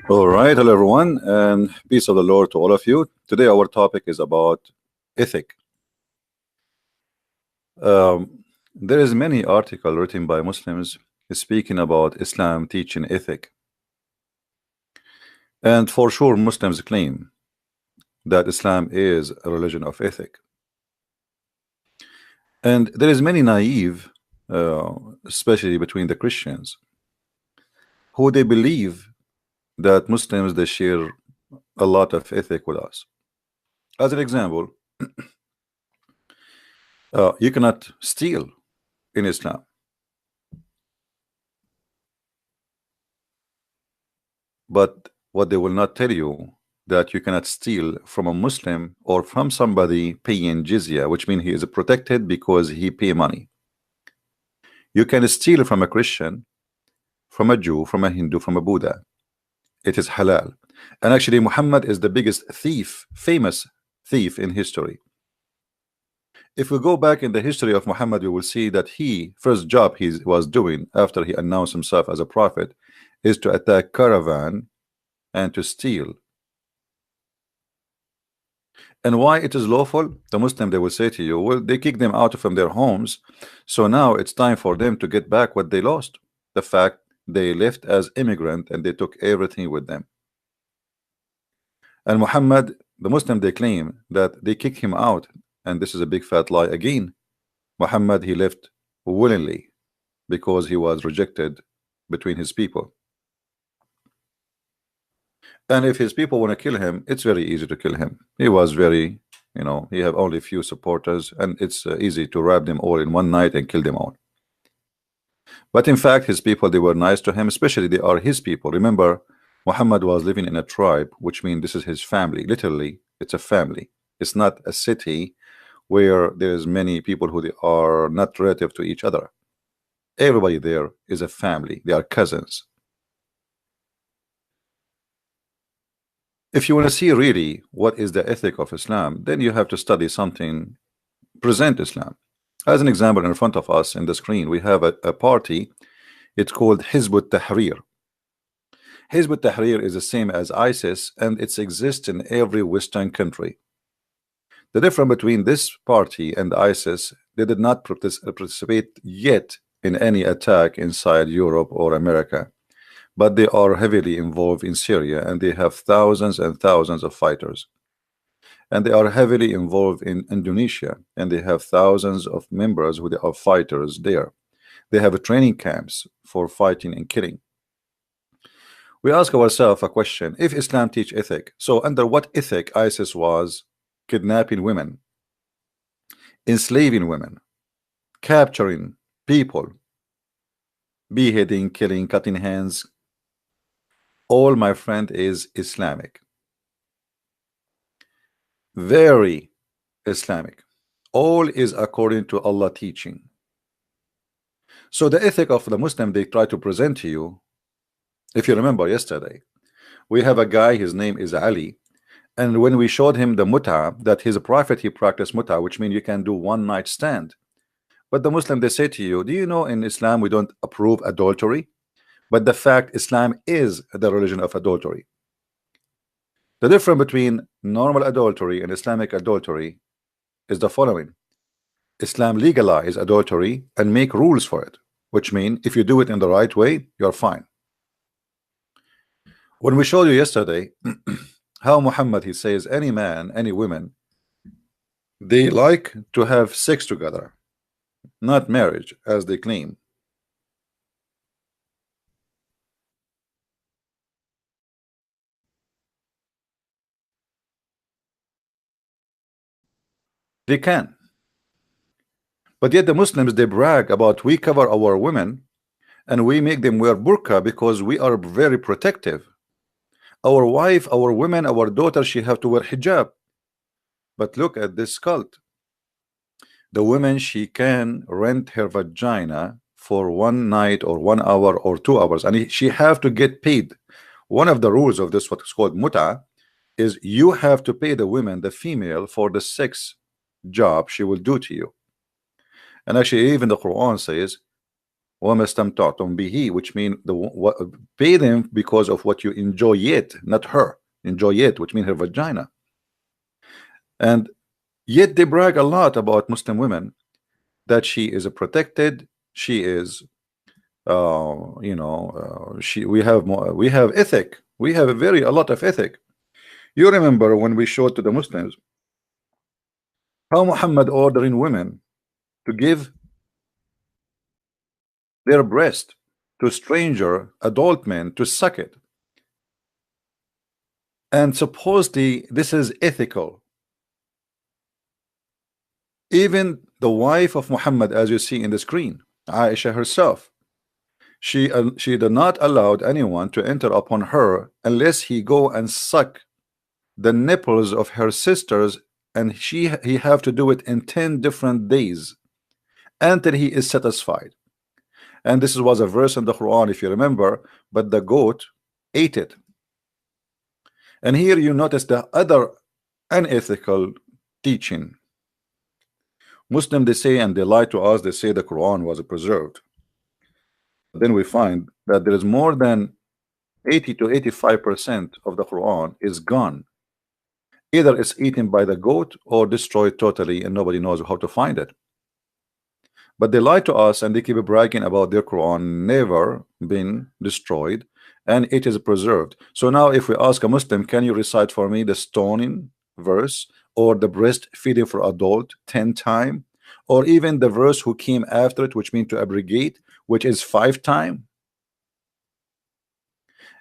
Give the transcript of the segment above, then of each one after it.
All right, hello everyone, and peace of the Lord to all of you. Today, our topic is about ethic. There is many article written by Muslims speaking about Islam teaching ethic, and for sure, Muslims claim that Islam is a religion of ethic. And there is many naive, especially between the Christians, who they believe that Muslims they share a lot of ethic with us. As an example, you cannot steal in Islam. But what they will not tell you that you cannot steal from a Muslim or from somebody paying jizya, which means he is protected because he pay money. You can steal from a Christian, from a Jew, from a Hindu, from a Buddha. It is halal. And actually Muhammad is the biggest thief, famous thief in history. If we go back in the history of Muhammad, we will see that first job he was doing after he announced himself as a prophet is to attack caravan and to steal. And why it is lawful? The Muslim they will say to you, well, they kicked them out from their homes, so now it's time for them to get back what they lost. The fact they left as immigrant and they took everything with them. And Muhammad, the Muslim, they claim that they kicked him out, and this is a big fat lie again. Muhammad, he left willingly because he was rejected between his people. And if his people want to kill him, it's very easy to kill him. He was very, he have only few supporters, and it's easy to wrap them all in one night and kill them all. But in fact, his people, they were nice to him, especially they are his people. Remember, Muhammad was living in a tribe, which means this is his family. Literally, it's a family. It's not a city where there's many people who they are not relative to each other. Everybody there is a family. They are cousins. If you want to see really what is the ethic of Islam, then you have to study something, present Islam. As an example, in front of us in the screen, we have a party. It's called Hizb ut-Tahrir. Hizb ut-Tahrir is the same as ISIS, and it exists in every Western country. The difference between this party and ISIS, they did not participate yet in any attack inside Europe or America. But they are heavily involved in Syria, and they have thousands and thousands of fighters. And they are heavily involved in Indonesia, and they have thousands of members who are fighters there. They have training camps for fighting and killing. We ask ourselves a question: if Islam teach ethic, so under what ethic ISIS was kidnapping women, enslaving women, capturing people, beheading, killing, cutting hands? All, my friend, is Islamic. Very Islamic. All is according to Allah teaching. So the ethic of the Muslim they try to present to you, if you remember yesterday, we have a guy, his name is Ali, and when we showed him the muta, that he's a prophet, he practiced muta, which means you can do one night stand. But the Muslim they say to you, do you know in Islam we don't approve adultery? But the fact Islam is the religion of adultery. The difference between normal adultery and Islamic adultery is the following: Islam legalize adultery and make rules for it, which means if you do it in the right way, you're fine. When we showed you yesterday how Muhammad, he says any man, any woman, they like to have sex together, not marriage as they claim. They can. But yet the Muslims, they brag about we cover our women and we make them wear burqa because we are very protective. Our wife, our women, our daughter, she have to wear hijab. But look at this cult. The woman, she can rent her vagina for one night or 1 hour or 2 hours, and she have to get paid. One of the rules of this, what is called muta, is you have to pay the women, the female, for the sex job she will do to you. And actually even the Quran says وَمَا اسْتَمْتَعْتُمْ بِهِ, which mean pay them because of what you enjoy it, not her. Enjoy it, which means her vagina. And yet they brag a lot about Muslim women, that she is a protected, she is we have ethic, we have a lot of ethic. You remember when we showed to the Muslims how Muhammad ordering women to give their breast to stranger adult men to suck it, and supposedly this is ethical. Even the wife of Muhammad, as you see in the screen, Aisha herself, she did not allowed anyone to enter upon her unless he go and suck the nipples of her sisters, and he have to do it in 10 different days until he is satisfied. And this was a verse in the Quran, if you remember, but the goat ate it. And here you notice the other unethical teaching. Muslim, they say, and they lie to us, they say the Quran was preserved. Then we find that there is more than 80 to 85% of the Quran is gone. Either it's eaten by the goat or destroyed totally, and nobody knows how to find it. But they lie to us and they keep bragging about their Quran never been destroyed and it is preserved. So now if we ask a Muslim, can you recite for me the stoning verse or the breastfeeding for adult 10 times, or even the verse who came after it, which means to abrogate, which is 5 times?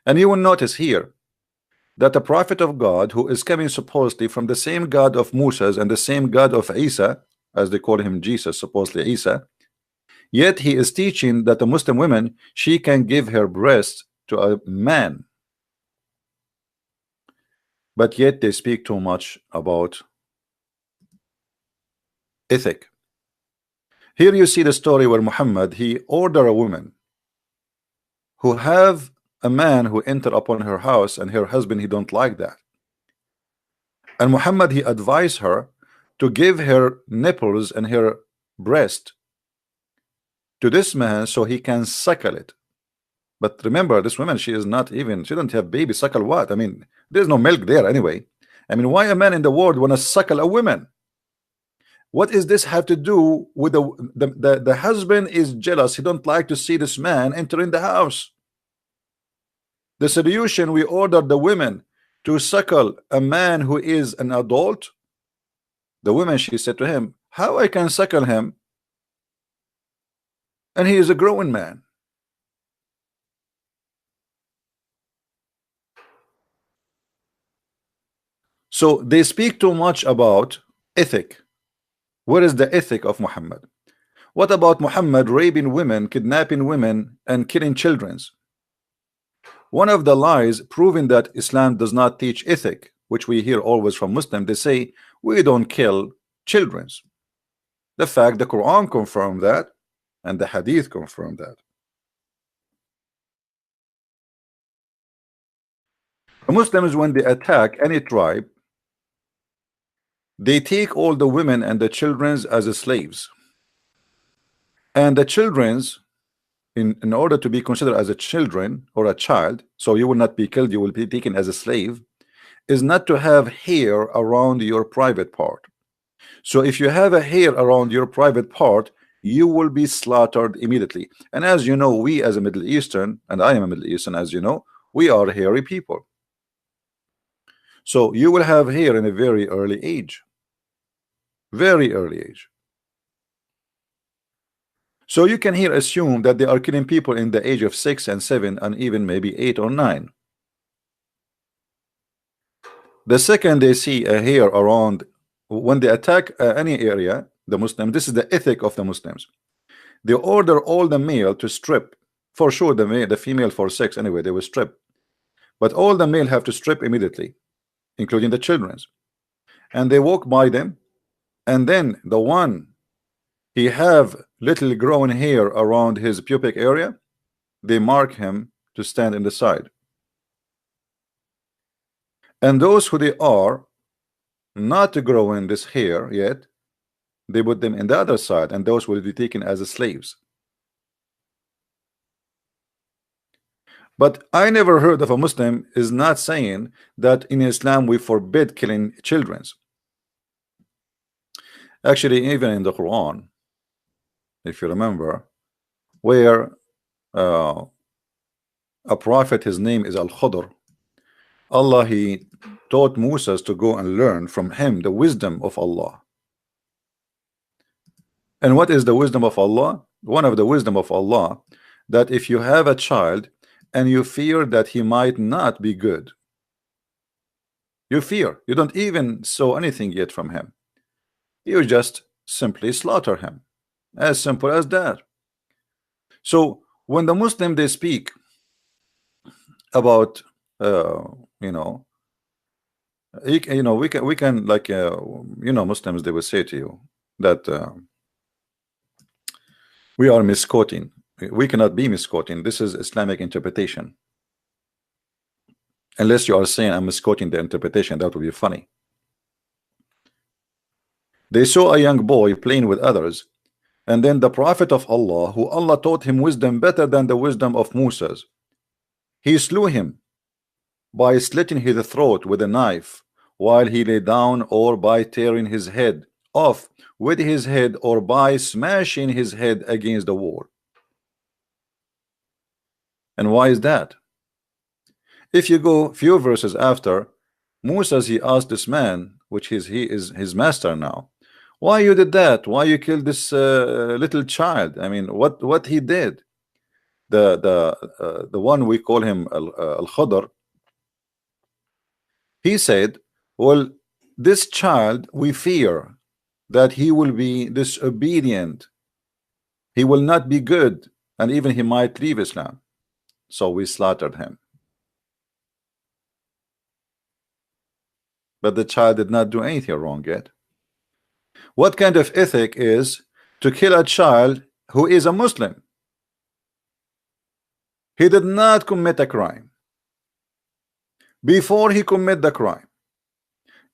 And you will notice here that the prophet of God, who is coming supposedly from the same God of Moses and the same God of Isa, as they call him Jesus, supposedly Isa, yet he is teaching that a Muslim woman, she can give her breast to a man. But yet they speak too much about ethic. Here you see the story where Muhammad, he ordered a woman who have a man who enter upon her house, and her husband, he don't like that. And Muhammad, he advised her to give her nipples and her breast to this man so he can suckle it. But remember, this woman, she is not even, she don't have baby. Suckle what? I mean, there's no milk there anyway. I mean, why a man in the world want to suckle a woman? What is this have to do with the husband is jealous, he don't like to see this man enter in the house. The solution, we ordered the women to suckle a man who is an adult. The woman, she said to him, how I can suckle him and he is a growing man? So they speak too much about ethic. Where is the ethic of Muhammad? What about Muhammad raping women, kidnapping women, and killing children? One of the lies proving that Islam does not teach ethic, which we hear always from Muslims, they say we don't kill children. The fact the Quran confirmed that, and the Hadith confirmed that. The Muslims, when they attack any tribe, they take all the women and the children as slaves. And the children's, in order to be considered as a children or a child, so you will not be killed, you will be taken as a slave, is not to have hair around your private part. So if you have a hair around your private part, you will be slaughtered immediately. And as you know, we as a Middle Eastern, and I am a Middle Eastern, as you know, we are hairy people. So you will have hair in a very early age. Very early age. So you can here assume that they are killing people in the age of 6 and 7 and even maybe 8 or 9. The second they see a hair around, when they attack any area, the Muslim, this is the ethic of the Muslims. They order all the male to strip. For sure the female for sex anyway, they will strip. But all the male have to strip immediately, including the children. And they walk by them, and then the one he have little growing hair around his pubic area, they mark him to stand in the side. And those who they are not growing this hair yet, they put them in the other side, and those will be taken as slaves. But I never heard of a Muslim is not saying that in Islam we forbid killing children. Actually, even in the Quran, if you remember, where uh, a prophet, his name is Al-Khudr, Allah, he taught Moses to go and learn from him the wisdom of Allah. And what is the wisdom of Allah? One of the wisdom of Allah, that if you have a child and you fear that he might not be good, you fear, you don't even saw anything yet from him, you just simply slaughter him, as simple as that. So when the Muslim they speak about you know, we can like Muslims, they will say to you that we are misquoting. We cannot be misquoting. This is Islamic interpretation. Unless you are saying I'm misquoting the interpretation, that would be funny. They saw a young boy playing with others, and then the prophet of Allah, who Allah taught him wisdom better than the wisdom of Moses, he slew him by slitting his throat with a knife while he lay down, or by tearing his head off with his head, or by smashing his head against the wall. And why is that? If you go few verses after, Moses, he asked this man, which he is his master now, why you did that? Why you killed this little child? I mean, what he did? The one we call him Al-Khudr, he said, well, this child, we fear that he will be disobedient, he will not be good, and even he might leave Islam, so we slaughtered him. But the child did not do anything wrong yet. What kind of ethic is to kill a child who is a Muslim? He did not commit a crime. Before he commit the crime,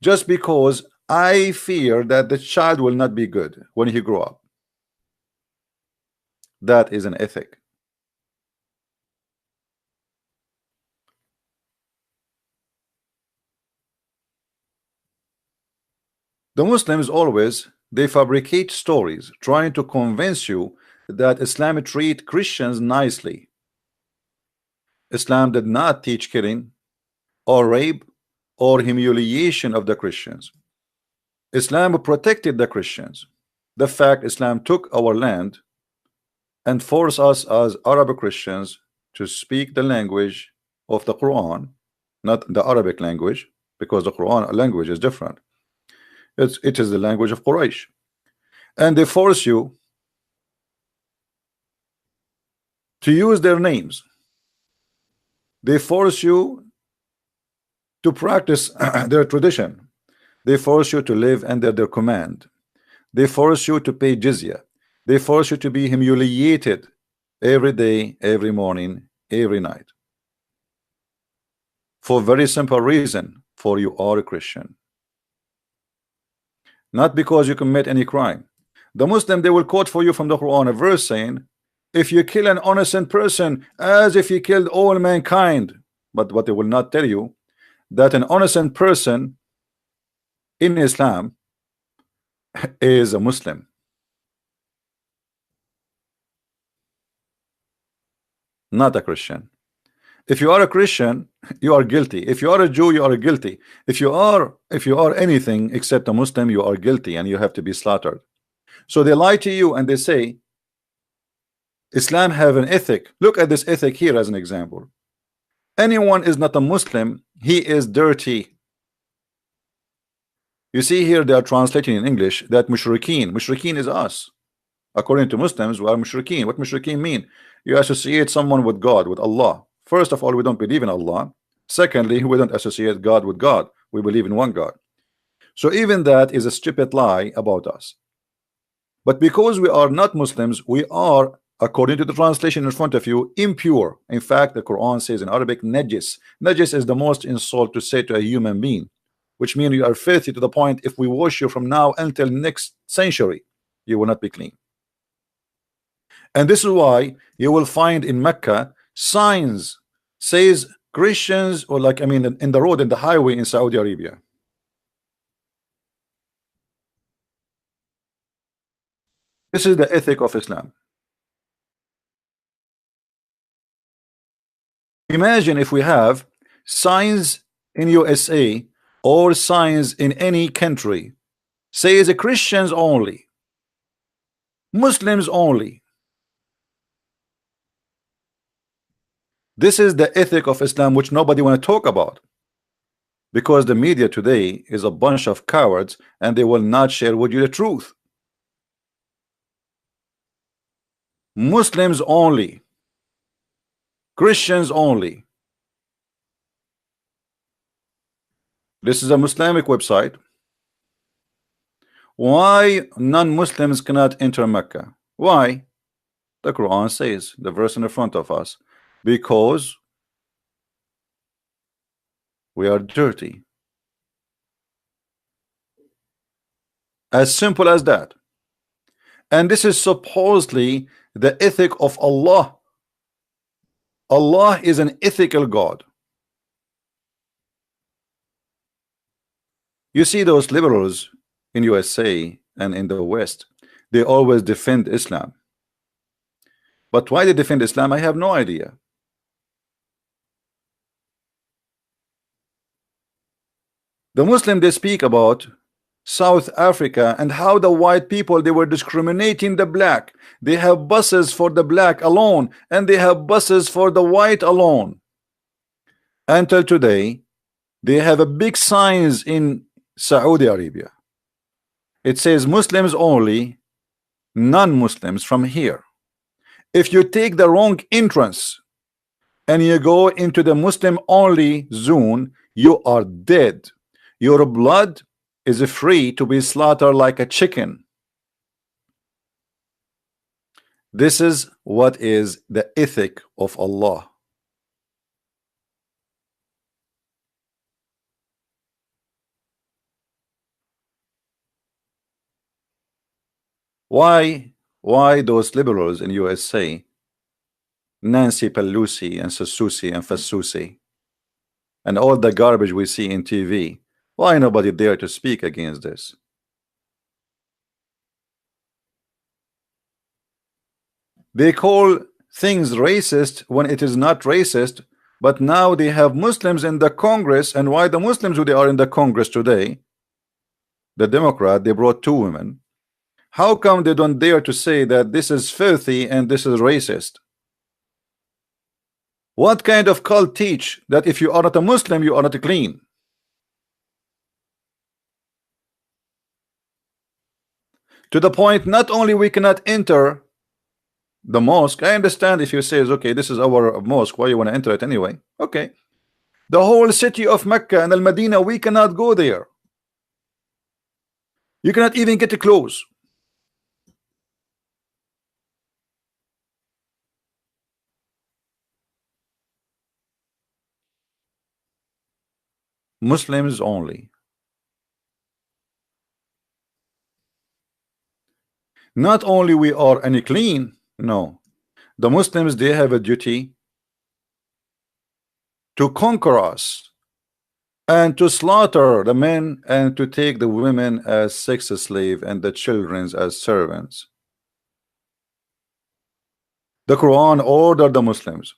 just because I fear that the child will not be good when he grow up, that is an ethic. The Muslims always, they fabricate stories trying to convince you that Islam treat Christians nicely. Islam did not teach killing or rape or humiliation of the Christians. Islam protected the Christians. The fact Islam took our land and forced us as Arab Christians to speak the language of the Quran, not the Arabic language, because the Quran language is different. It is the language of Quraysh, and they force you to use their names. They force you to practice their tradition. They force you to live under their command. They force you to pay jizya. They force you to be humiliated every day, every morning, every night, for a very simple reason: for you are a Christian, not because you commit any crime. The Muslim, they will quote for you from the Quran a verse saying, if you kill an innocent person as if you killed all mankind. But what they will not tell you, that an innocent person in Islam is a Muslim, not a Christian. If you are a Christian, you are guilty. If you are a Jew, you are guilty. If you are anything except a Muslim, you are guilty and you have to be slaughtered. So they lie to you and they say Islam have an ethic. Look at this ethic here as an example. Anyone is not a Muslim, he is dirty. You see here they are translating in English that mushrikeen is us. According to Muslims, we are mushrikeen. What mushrikeen mean? You associate someone with God, with Allah. First of all, we don't believe in Allah. Secondly, we don't associate God with God. We believe in one God. So even that is a stupid lie about us. But because we are not Muslims, we are, according to the translation in front of you, impure. In fact, the Quran says in Arabic, najis. Najis is the most insult to say to a human being, which means you are filthy to the point if we wash you from now until next century, you will not be clean. And this is why you will find in Mecca signs says Christians, or like, I mean, in the road, in the highway in Saudi Arabia. This is the ethic of Islam. Imagine if we have signs in USA or signs in any country says Christians only, Muslims only. This is the ethic of Islam, which nobody want to talk about, because the media today is a bunch of cowards and they will not share with you the truth. Muslims only, Christians only. This is a Islamic website. Why non-Muslims cannot enter Mecca? Why? The Quran says, the verse in the front of us, because we are dirty. As simple as that. And this is supposedly the ethic of Allah. Allah is an ethical God. You see those liberals in USA and in the West, they always defend Islam. But why they defend Islam, I have no idea. The Muslim, they speak about South Africa and how the white people, they were discriminating the black. They have buses for the black alone and they have buses for the white alone. Until today, they have a big signs in Saudi Arabia. It says Muslims only, non-Muslims from here. If you take the wrong entrance and you go into the Muslim only zone, you are dead. Your blood is free to be slaughtered like a chicken. This is what is the ethic of Allah. Why those liberals in USA, Nancy Pelosi and Sasusi and Fasusi, and all the garbage we see in TV, why nobody dare to speak against this? They call things racist when it is not racist, but now they have Muslims in the Congress. And why the Muslims who they are in the Congress today? The Democrat, they brought 2 women. How come they don't dare to say that this is filthy and this is racist? What kind of cult teach that if you are not a Muslim, you are not clean? To the point, not only we cannot enter the mosque. I understand if you say, okay, this is our mosque, why you want to enter it anyway? Okay. The whole city of Mecca and Al-Madinah, we cannot go there. You cannot even get close. Muslims only. Not only we are unclean, no. The Muslims, they have a duty to conquer us and to slaughter the men and to take the women as sex slave and the children as servants. The Quran ordered the Muslims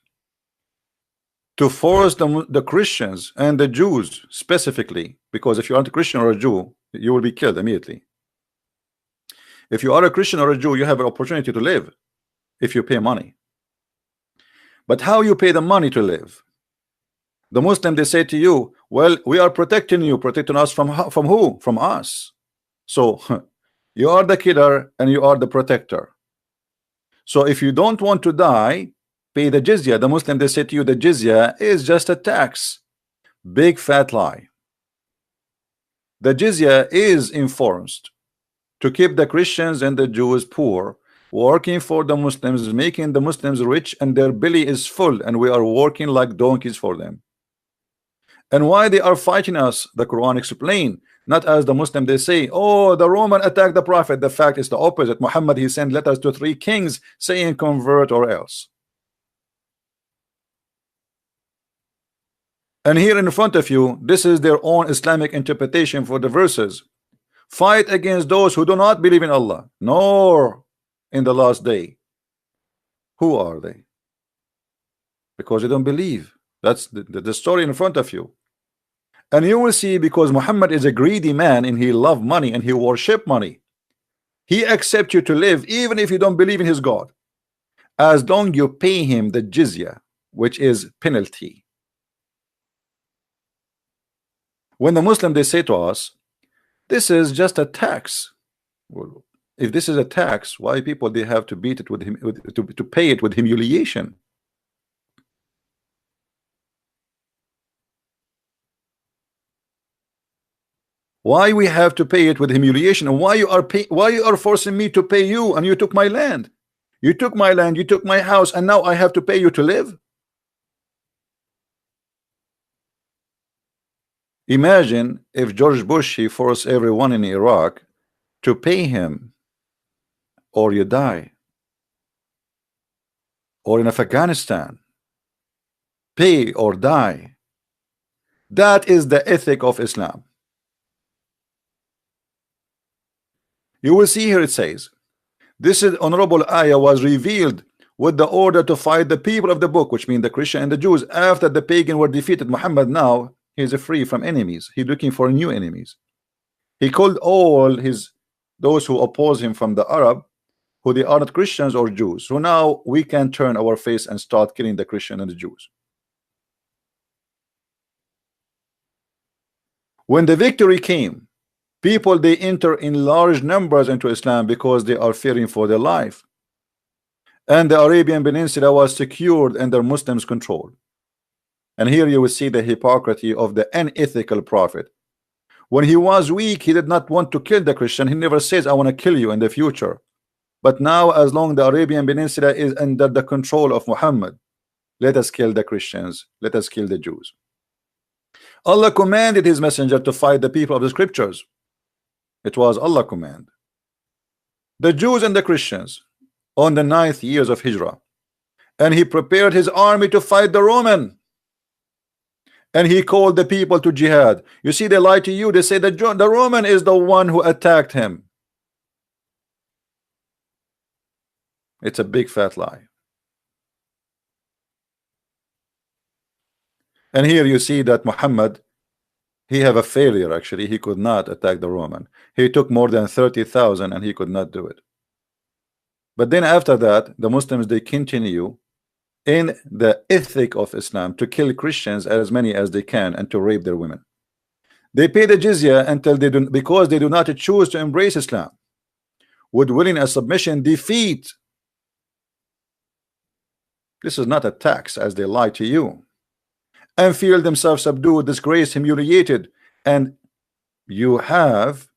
to force the Christians and the Jews specifically, because if you aren't a Christian or a Jew, you will be killed immediately. If you are a Christian or a Jew, you have an opportunity to live if you pay money. But how you pay the money to live? The Muslim, they say to you, well, we are protecting you. Protecting us from who? From us. So you are the killer and you are the protector. So if you don't want to die, pay the jizya. The Muslim, they say to you, the jizya is just a tax. Big fat lie. The jizya is enforced to keep the Christians and the Jews poor, working for the Muslims, making the Muslims rich, and their belly is full, and we are working like donkeys for them. And why they are fighting us, the Quran explain, not as the Muslim, they say, oh, the Roman attacked the Prophet. The fact is the opposite. Muhammad, he sent letters to 3 kings saying convert or else. And here in front of you, this is their own Islamic interpretation for the verses. Fight against those who do not believe in Allah nor in the last day. Who are they? Because they don't believe. That's the story in front of you. And you will see, because Muhammad is a greedy man and he loves money and he worship money, he accepts you to live even if you don't believe in his God, as long you pay him the jizya, which is penalty. When the Muslim, they say to us, this is just a tax. Well, if this is a tax, why people they have to beat it with him, to pay it with humiliation? Why we have to pay it with humiliation? And why you are forcing me to pay you? And you took my land, you took my land, you took my house, and now I have to pay you to live? Imagine if George Bush, he forced everyone in Iraq to pay him or you die. Or in Afghanistan, pay or die. That is the ethic of Islam. You will see here it says, this is honorable ayah was revealed with the order to fight the people of the book, which means the Christian and the Jews, after the pagan were defeated. Muhammad now he is free from enemies. He's looking for new enemies. He called all those who oppose him from the Arab, who they are not Christians or Jews. So now we can turn our face and start killing the Christian and the Jews. When the victory came, people they enter in large numbers into Islam because they are fearing for their life. And the Arabian Peninsula was secured under Muslims' control. And here you will see the hypocrisy of the unethical prophet. When he was weak, he did not want to kill the Christian. He never says, I want to kill you in the future. But now, as long the Arabian Peninsula is under the control of Muhammad, let us kill the Christians, let us kill the Jews. Allah commanded his messenger to fight the people of the scriptures. It was Allah command. The Jews and the Christians on the 9th years of Hijrah, and he prepared his army to fight the Roman. And he called the people to jihad. You see, they lie to you. They say that the Roman is the one who attacked him. It's a big fat lie. And here you see that Muhammad, he have a failure. Actually, he could not attack the Roman. He took more than 30,000 and he could not do it. But then after that, the Muslims, they continue in the ethic of Islam to kill Christians as many as they can and to rape their women. They pay the jizya until they do, because they do not choose to embrace Islam. Would willing a submission defeat? This is not a tax, as they lie to you, and feel themselves subdued, disgraced, humiliated, and you have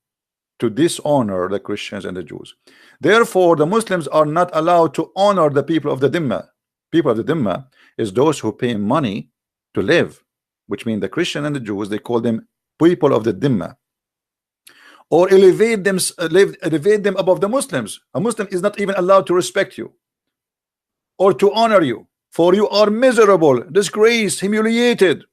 to dishonor the Christians and the Jews. Therefore, the Muslims are not allowed to honor the people of the Dhimma. People of the Dhimma is those who pay money to live, which means the Christian and the Jews, they call them people of the Dhimma, or elevate them above the Muslims. A Muslim is not even allowed to respect you or to honor you, for you are miserable, disgraced, humiliated.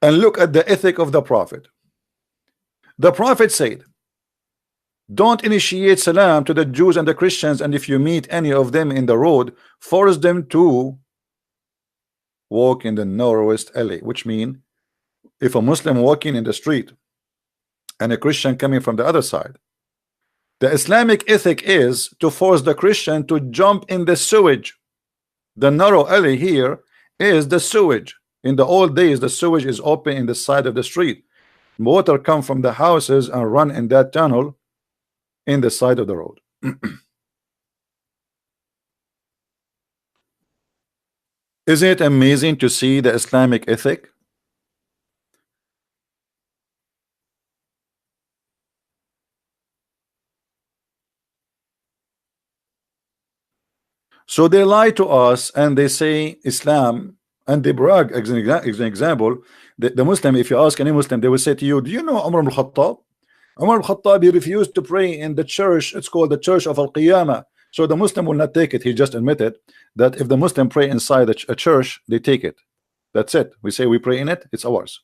And look at the ethic of the Prophet. The Prophet said, don't initiate salam to the Jews and the Christians, and if you meet any of them in the road, force them to walk in the narrowest alley, which means if a Muslim walking in the street and a Christian coming from the other side, the Islamic ethic is to force the Christian to jump in the sewage. The narrow alley here is the sewage. In the old days, the sewage is open in the side of the street. Water come from the houses and run in that tunnel in the side of the road. Isn't it amazing to see the Islamic ethic? So they lie to us and they say Islam, and they brag. As an example, the Muslim, if you ask any Muslim, they will say to you, do you know Umar ibn Khattab? Umar ibn Khattab, he refused to pray in the church. It's called the Church of Al-Qiyamah. So the Muslim will not take it. He just admitted that if the Muslim pray inside a church, they take it. That's it. We say we pray in it, it's ours.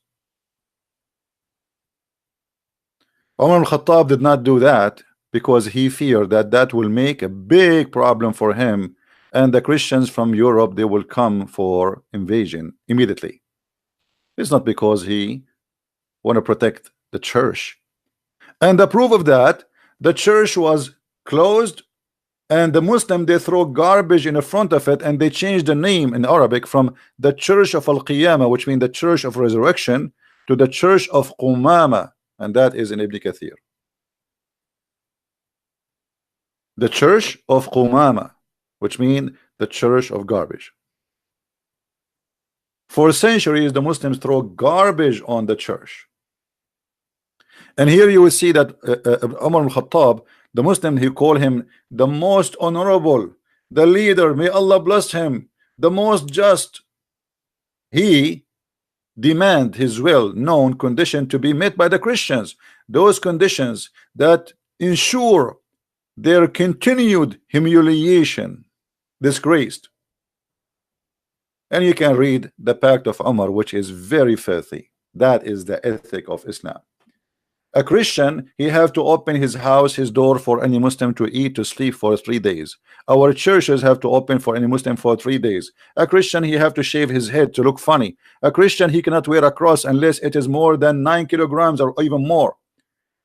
Umar al-Khattab did not do that because he feared that that will make a big problem for him, and the Christians from Europe, they will come for invasion immediately. It's not because he want to protect the church. And the proof of that, the church was closed, and the Muslim, they throw garbage in the front of it, and they changed the name in Arabic from the Church of Al-Qiyamah, which means the Church of Resurrection, to the Church of Qumama, and that is in Ibn Kathir. The Church of Qumama, which means the Church of Garbage. For centuries, the Muslims throw garbage on the church. And here you will see that Umar al-Khattab, the Muslim, he called him the most honorable, the leader, may Allah bless him, the most just. He demand his well-known condition to be met by the Christians, those conditions that ensure their continued humiliation, disgraced. And you can read the Pact of Umar, which is very filthy. That is the ethic of Islam. A Christian, he have to open his house, his door for any Muslim to eat, to sleep for 3 days. Our churches have to open for any Muslim for 3 days. A Christian, he have to shave his head to look funny. A Christian, he cannot wear a cross unless it is more than 9 kilograms or even more.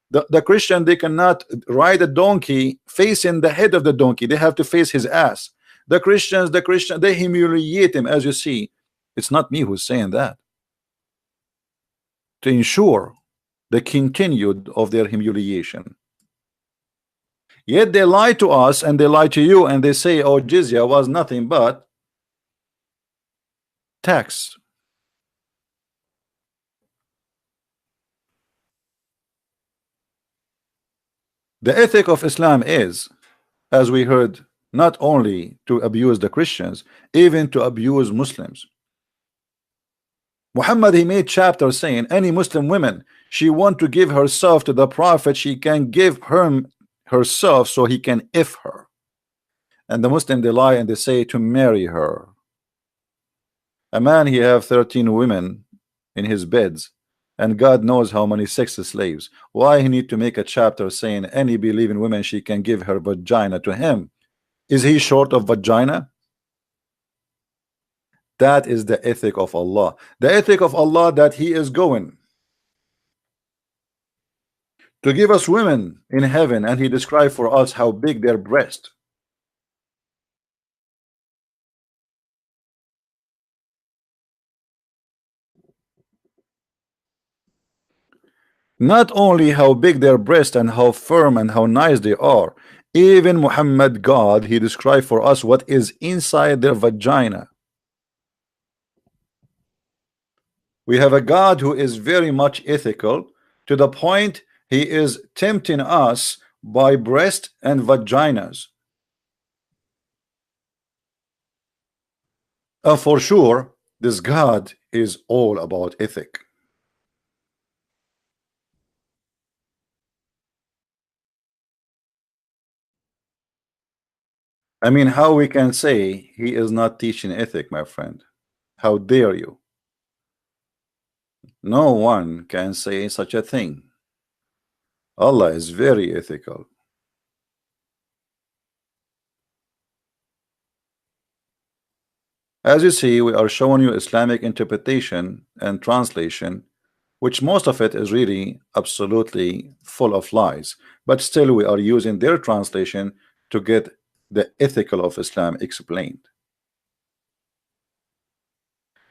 The Christian, they cannot ride a donkey facing the head of the donkey. They have to face his ass. The Christians, they humiliate him, as you see. It's not me who's saying that. To ensure the continued of their humiliation. Yet they lie to us, and they lie to you, and they say, oh, jizya was nothing but tax. The ethic of Islam is, as we heard, not only to abuse the Christians, even to abuse Muslims. Muhammad, he made chapters saying any Muslim woman, she want to give herself to the Prophet, she can give herself so he can if her. And the Muslim, they lie and they say to marry her. A man, he have 13 women in his beds, and God knows how many sex slaves. Why he need to make a chapter saying any believing woman, she can give her vagina to him? Is he short of vagina? That is the ethic of Allah. The ethic of Allah, that he is going to give us women in heaven, and he described for us how big their breast. Not only how big their breast and how firm and how nice they are, even Muhammad, God, he described for us what is inside their vagina. We have a God who is very much ethical, to the point he is tempting us by breast and vaginas. For sure, this God is all about ethic. I mean, how we can say he is not teaching ethic, my friend? How dare you? No one can say such a thing. Allah is very ethical. As you see, we are showing you Islamic interpretation and translation, which most of it is really absolutely full of lies, but still we are using their translation to get the ethical of Islam explained.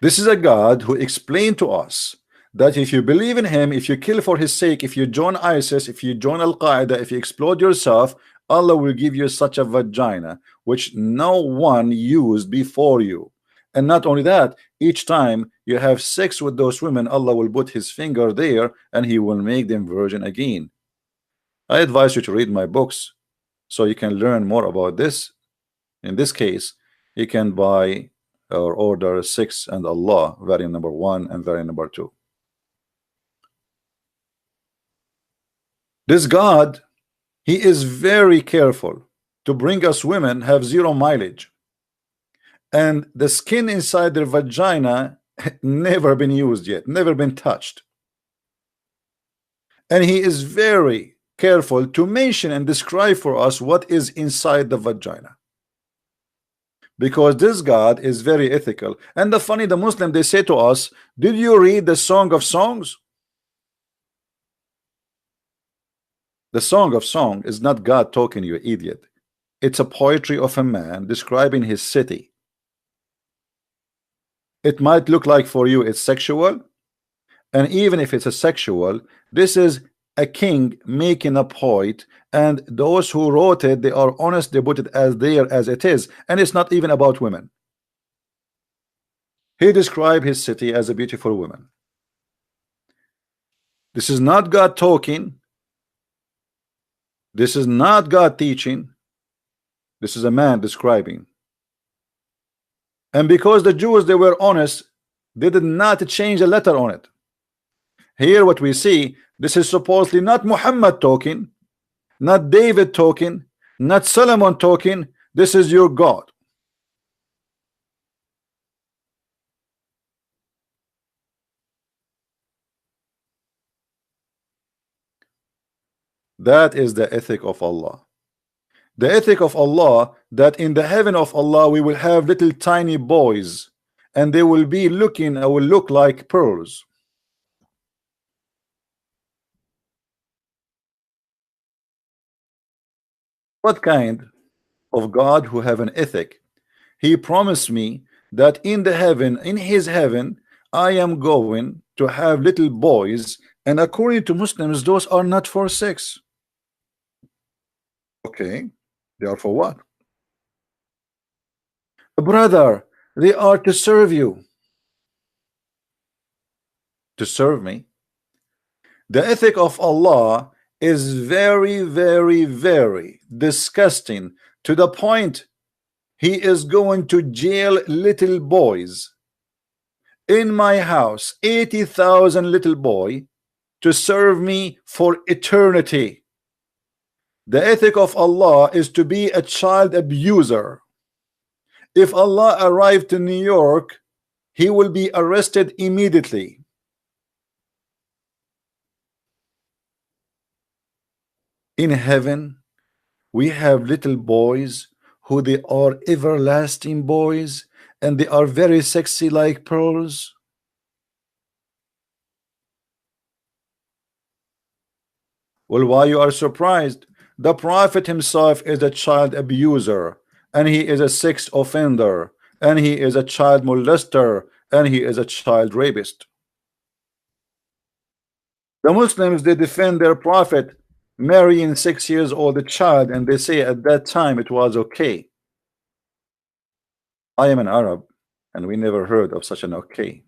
This is a God who explained to us that if you believe in him, if you kill for his sake, if you join ISIS, if you join Al-Qaeda, if you explode yourself, Allah will give you such a vagina which no one used before you. And not only that, each time you have sex with those women, Allah will put his finger there and he will make them virgin again. I advise you to read my books so you can learn more about this. In this case, you can buy or order 6 and Allah, variant number 1 and variant number 2. This God, he is very careful to bring us women have 0 mileage. and the skin inside their vagina never been used yet, never been touched. And he is very careful to mention and describe for us what is inside the vagina, because this God is very ethical. And the funny, the Muslim, they say to us, did you read the Song of Songs? The Song of Song is not God talking, you idiot. It's a poetry of a man describing his city. It might look like for you it's sexual, and even if it's a sexual, this is a king making a point, and those who wrote it, they are honest, they put it as there as it is, and it's not even about women. He described his city as a beautiful woman. This is not God talking. This is not God teaching. This is a man describing. And because the Jews, they were honest, they did not change a letter on it. Here what we see, this is supposedly not Muhammad talking, not David talking, not Solomon talking. This is your God. That is the ethic of Allah. The ethic of Allah, that in the heaven of Allah we will have little tiny boys, and they will be looking, will look like pearls. What kind of God who have an ethic? He promised me that in the heaven, in his heaven, I am going to have little boys, and according to Muslims, those are not for sex. Okay, they are for what? Brother, they are to serve you. To serve me. The ethic of Allah is very, very, very disgusting, to the point he is going to jail little boys. In my house, 80,000 little boy to serve me for eternity. The ethic of Allah is to be a child abuser. If Allah arrived to New York, he will be arrested immediately. In heaven, we have little boys who they are everlasting boys, and they are very sexy like pearls. Well, why you are surprised? The Prophet himself is a child abuser, and he is a sex offender, and he is a child molester, and he is a child rapist. The Muslims, they defend their Prophet marrying 6 years old child, and they say at that time it was okay. I am an Arab, and we never heard of such an okay.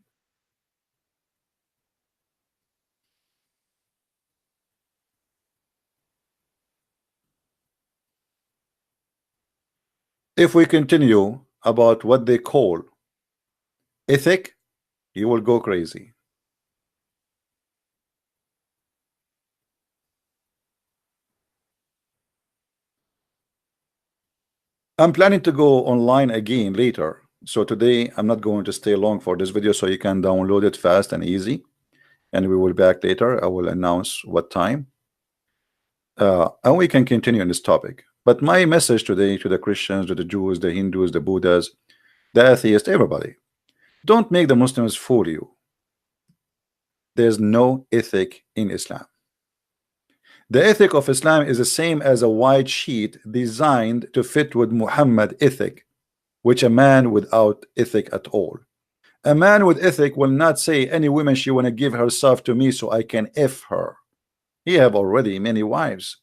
If we continue about what they call ethic, you will go crazy. I'm planning to go online again later, so today I'm not going to stay long for this video, so you can download it fast and easy, and we will back later. I will announce what time, and we can continue on this topic. But my message today to the Christians, to the Jews, the Hindus, the Buddhas, the atheists, everybody, don't make the Muslims fool you. There's no ethic in Islam. The ethic of Islam is the same as a white sheet designed to fit with Muhammad ethic, which a man without ethic at all. A man with ethic will not say any woman she want to give herself to me so I can F her. He have already many wives.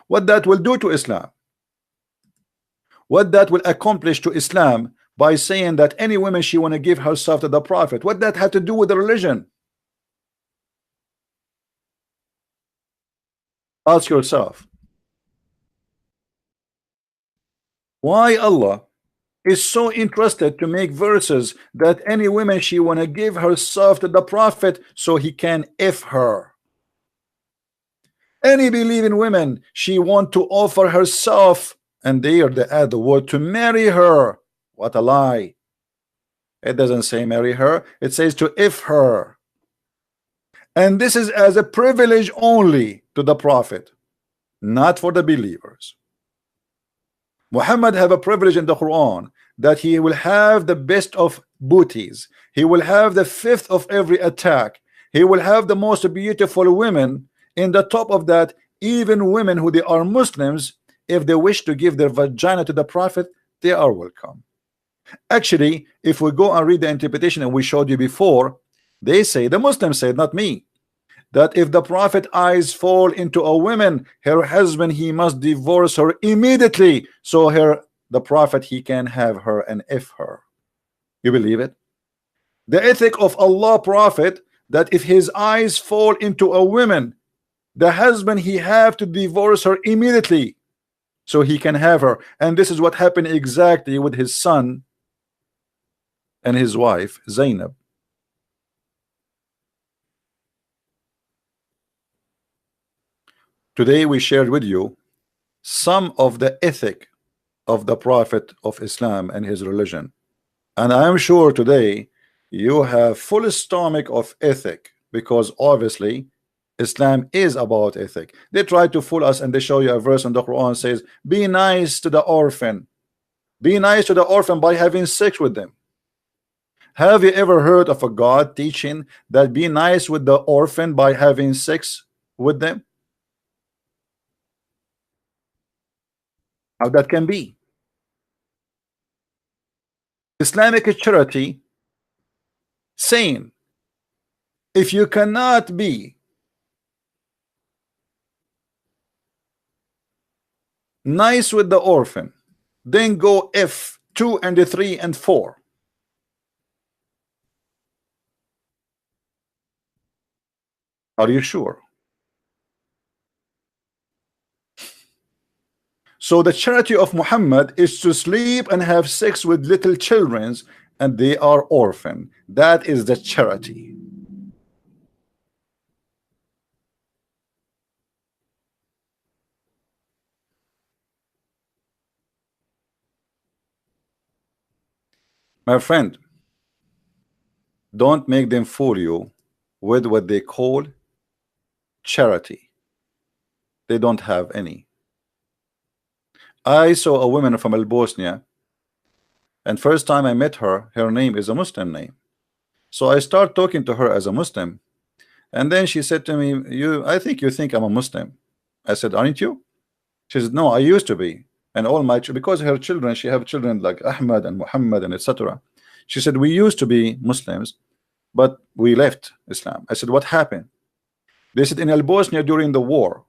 What that will do to Islam? What that will accomplish to Islam by saying that any woman she want to give herself to the Prophet? What that had to do with the religion? Ask yourself. Why Allah is so interested to make verses that any woman she want to give herself to the Prophet so he can F her? Any believing women she want to offer herself, and they add the word to marry her. What a lie. It doesn't say marry her. It says to if her. And this is as a privilege only to the Prophet, not for the believers. Muhammad have a privilege in the Quran that he will have the best of booties. He will have the fifth of every attack. He will have the most beautiful women. In the top of that, even women who they are Muslims, if they wish to give their vagina to the Prophet, they are welcome. Actually, if we go and read the interpretation and we showed you before, they say, the Muslims say, not me, that if the Prophet eyes fall into a woman, her husband, he must divorce her immediately, so the Prophet, he can have her and if her. You believe it? The ethic of Allah Prophet, that if his eyes fall into a woman, the husband, he have to divorce her immediately so he can have her. And this is what happened exactly with his son and his wife Zainab. Today we shared with you some of the ethic of the Prophet of Islam and his religion, and I am sure today you have full stomach of ethic, because obviously Islam is about ethic. They try to fool us and they show you a verse in the Quran says be nice to the orphan. Be nice to the orphan by having sex with them. Have you ever heard of a God teaching that be nice with the orphan by having sex with them? How that can be? Islamic charity saying if you cannot be nice with the orphan, then go F 2 and 3 and 4. Are you sure? So the charity of Muhammad is to sleep and have sex with little children and they are orphan. That is the charity. My friend, don't make them fool you with what they call charity. They don't have any. I saw a woman from Bosnia, and first time I met her, her name is a Muslim name. So I start talking to her as a Muslim, and then she said to me, I think you think I'm a Muslim. I said, aren't you? She said, no, I used to be. And all my because her children, she have children like Ahmad and Muhammad and etc. She said, we used to be Muslims, but we left Islam. I said, what happened? They said, in Bosnia during the war,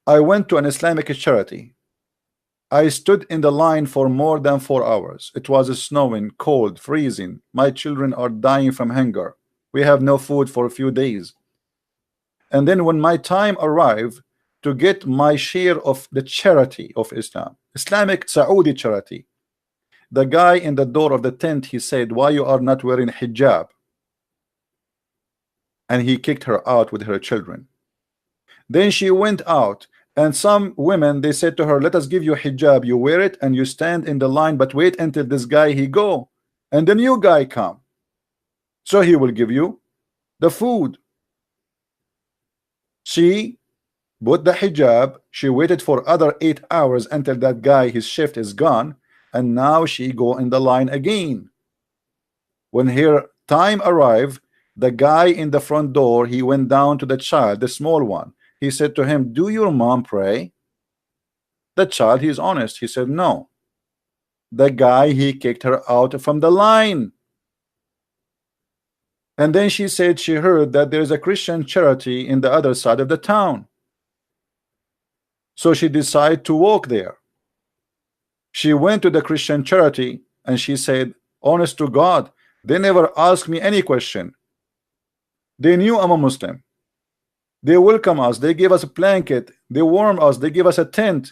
I went to an Islamic charity. I stood in the line for more than 4 hours. It was snowing, cold, freezing. My children are dying from hunger. We have no food for a few days. And then when my time arrived to get my share of the charity of Islam, Islamic Saudi charity, the guy in the door of the tent, he said, why you are not wearing hijab? And he kicked her out with her children. Then she went out, and some women, they said to her, let us give you hijab, you wear it and you stand in the line, but wait until this guy he go and the new guy come, so he will give you the food. She put the hijab, she waited for other 8 hours until that guy, his shift is gone, and now she go in the line again. When her time arrived, the guy in the front door, he went down to the child, the small one. He said to him, do your mom pray? The child, he's honest, he said no. The guy, he kicked her out from the line. And then she said she heard that there's a Christian charity in the other side of the town. So she decided to walk there. She went to the Christian charity and she said, honest to God, they never asked me any question. They knew I'm a Muslim. They welcome us. They gave us a blanket. They warm us. They give us a tent.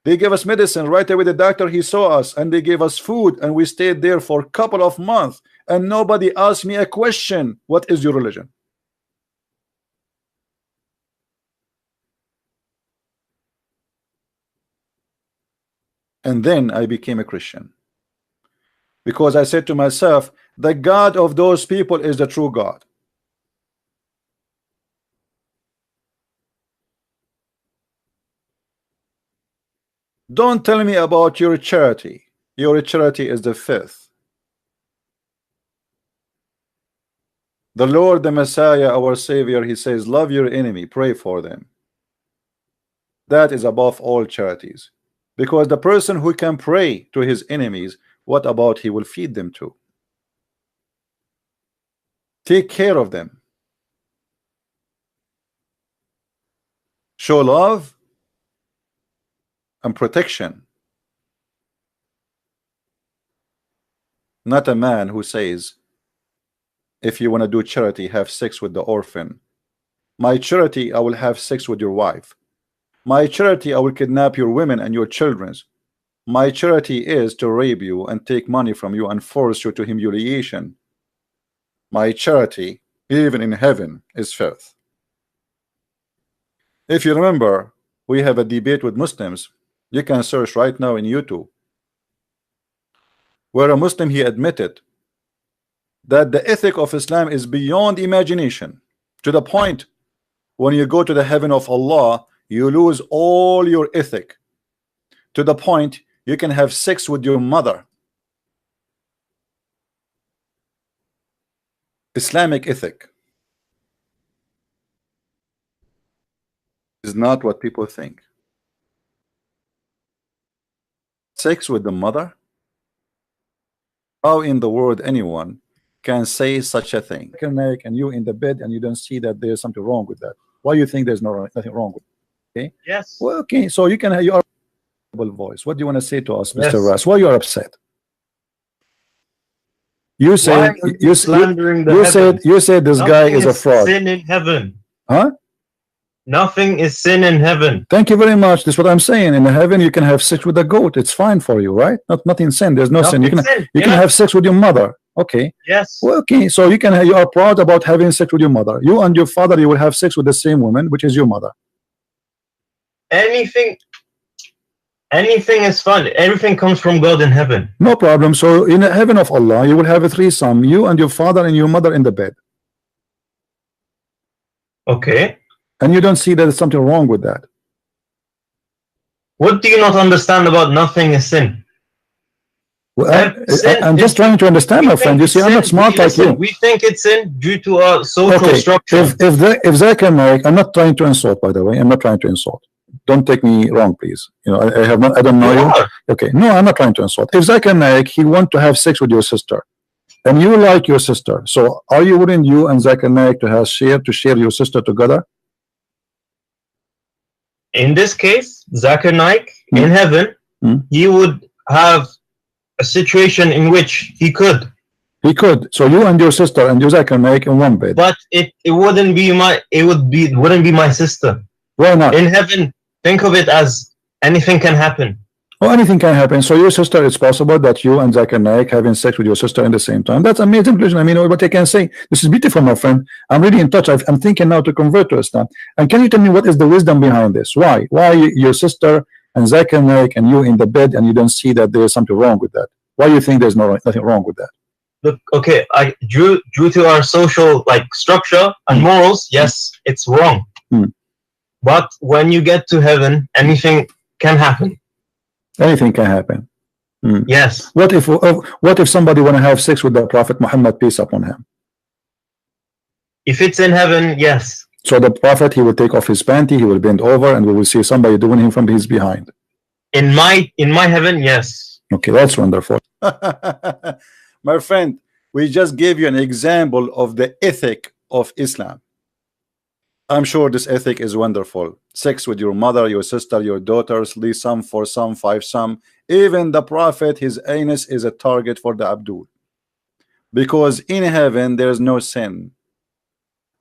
They gave us medicine. Right away, the doctor, he saw us and they gave us food. And we stayed there for a couple of months. And nobody asked me a question. What is your religion? And then I became a Christian. because I said to myself, the God of those people is the true God. Don't tell me about your charity. Your charity is the fifth. The Lord, the Messiah, our Savior, he says, love your enemy, pray for them. That is above all charities. Because the person who can pray to his enemies, what about he will feed them too? Take care of them. Show love and protection. Not a man who says, if you want to do charity, have sex with the orphan. My charity, I will have sex with your wife. My charity, I will kidnap your women and your children. My charity is to rape you and take money from you and force you to humiliation. My charity, even in heaven, is filth. If you remember, we have a debate with Muslims. You can search right now in YouTube, where a Muslim, he admitted that the ethic of Islam is beyond imagination, to the point when you go to the heaven of Allah, you lose all your ethic, to the point you can have sex with your mother. Islamic ethic is not what people think. Sex with the mother? How in the world anyone can say such a thing? And you in the bed and you don't see that there's something wrong with that. Why you think there's nothing wrong with it? Okay? Yes. Well, okay, so you can, you are voice. What do you want to say to us, Yes. Mr. Ras? Why you are upset? You said you slandering the you said this guy is a fraud. Sin in heaven. Huh? Nothing is sin in heaven. Thank you very much. This is what I'm saying. In heaven, you can have sex with a goat. It's fine for you, right? Nothing sin. There's no sin. You can have sex with your mother. Okay. Yes. Well, okay. So you are proud about having sex with your mother. You and your father, you will have sex with the same woman, which is your mother. Anything is fun. Everything comes from God in heaven. No problem. So in the heaven of Allah, you will have a threesome. You and your father and your mother in the bed. Okay. And you don't see that there's something wrong with that. What do you not understand about nothing is sin? Well, I'm just trying to understand, my friend. You see, I'm not smart like you. We think it's sin due to our social structure. If Zakir Naik, I'm not trying to insult, by the way. I'm not trying to insult. Don't take me wrong, please. You know, I don't know you. Okay, no, I'm not trying to insult. If Zakir Naik, he want to have sex with your sister, and you like your sister, so are you willing, you and Zakir Naik, to share your sister together? In this case, Zakir Naik, in heaven, he would have a situation in which he could. He could. So you and your sister and your Zakir Naik in one bed. But it wouldn't be my sister. Why not? In heaven, think of it as anything can happen. Oh, anything can happen. So your sister, it's possible that you and Zakir Naik having sex with your sister at the same time. That's amazing. I mean, what I can say. This is beautiful, my friend. I'm really in touch. I'm thinking now to convert to Islam. And can you tell me what is the wisdom behind this? Why? Why your sister and Zakir Naik and you in the bed and you don't see that there's something wrong with that? Why you think there's nothing wrong with that? Look, okay, due to our social structure and morals, yes, it's wrong. But when you get to heaven, anything can happen. Anything can happen. Yes. What if somebody want to have sex with the Prophet Muhammad, peace upon him? If it's in heaven, yes. So the Prophet, he will take off his panty, he will bend over, and we will see somebody doing him from his behind. In my heaven, yes. Okay, that's wonderful. My friend, we just gave you an example of the ethic of Islam. I'm sure this ethic is wonderful. Sex with your mother, your sister, your daughters, threesome, foursome, fivesome. Even the Prophet, his anus is a target for the Abdul. Because in heaven, there is no sin.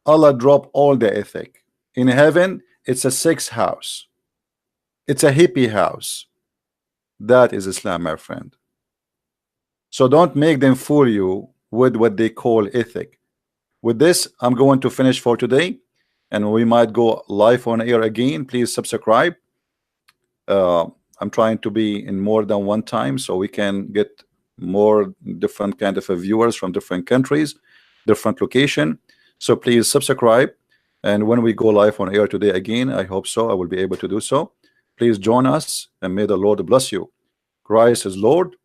Allah dropped all the ethic. In heaven, it's a sex house. It's a hippie house. That is Islam, my friend. So don't make them fool you with what they call ethic. With this, I'm going to finish for today. And we might go live on air again. Please subscribe. I'm trying to be in more than one time so we can get more different kind of viewers from different countries, different location. So please subscribe, and when we go live on air today again, I hope so, I will be able to do so. Please join us, and may the Lord bless you. Christ is Lord,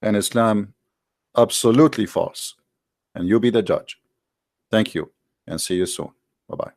and Islam absolutely false, and you be the judge. Thank you, and see you soon. Bye-bye.